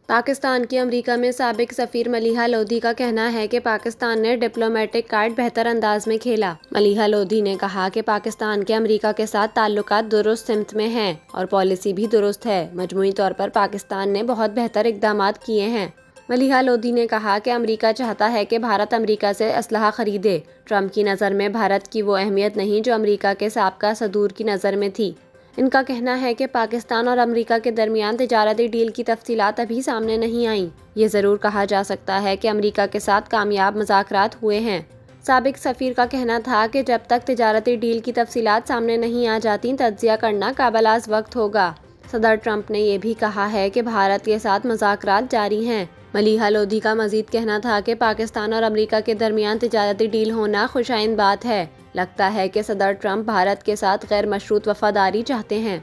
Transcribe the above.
پاکستان کی امریکہ میں سابق سفیر ملیحہ لودھی کا کہنا ہے کہ پاکستان نے ڈپلومیٹک کارڈ بہتر انداز میں کھیلا۔ ملیحہ لودھی نے کہا کہ پاکستان کے امریکہ کے ساتھ تعلقات درست سمت میں ہیں اور پالیسی بھی درست ہے۔ مجموعی طور پر پاکستان نے بہت بہتر اقدامات کیے ہیں۔ ملیحہ لودھی نے کہا کہ امریکہ چاہتا ہے کہ بھارت امریکہ سے اسلحہ خریدے۔ ٹرمپ کی نظر میں بھارت کی وہ اہمیت نہیں جو امریکہ کے سابقہ صدور کی نظر میں تھی۔ ان کا کہنا ہے کہ پاکستان اور امریکہ کے درمیان تجارتی ڈیل کی تفصیلات ابھی سامنے نہیں آئیں۔ یہ ضرور کہا جا سکتا ہے کہ امریکہ کے ساتھ کامیاب مذاکرات ہوئے ہیں۔ سابق سفیر کا کہنا تھا کہ جب تک تجارتی ڈیل کی تفصیلات سامنے نہیں آ جاتی تجزیہ کرنا قابل از وقت ہوگا۔ صدر ٹرمپ نے یہ بھی کہا ہے کہ بھارت کے ساتھ مذاکرات جاری ہیں۔ ملیحہ لودھی کا مزید کہنا تھا کہ پاکستان اور امریکہ کے درمیان تجارتی ڈیل ہونا خوش آئند بات ہے۔ لگتا ہے کہ صدر ٹرمپ بھارت کے ساتھ غیر مشروط وفاداری چاہتے ہیں۔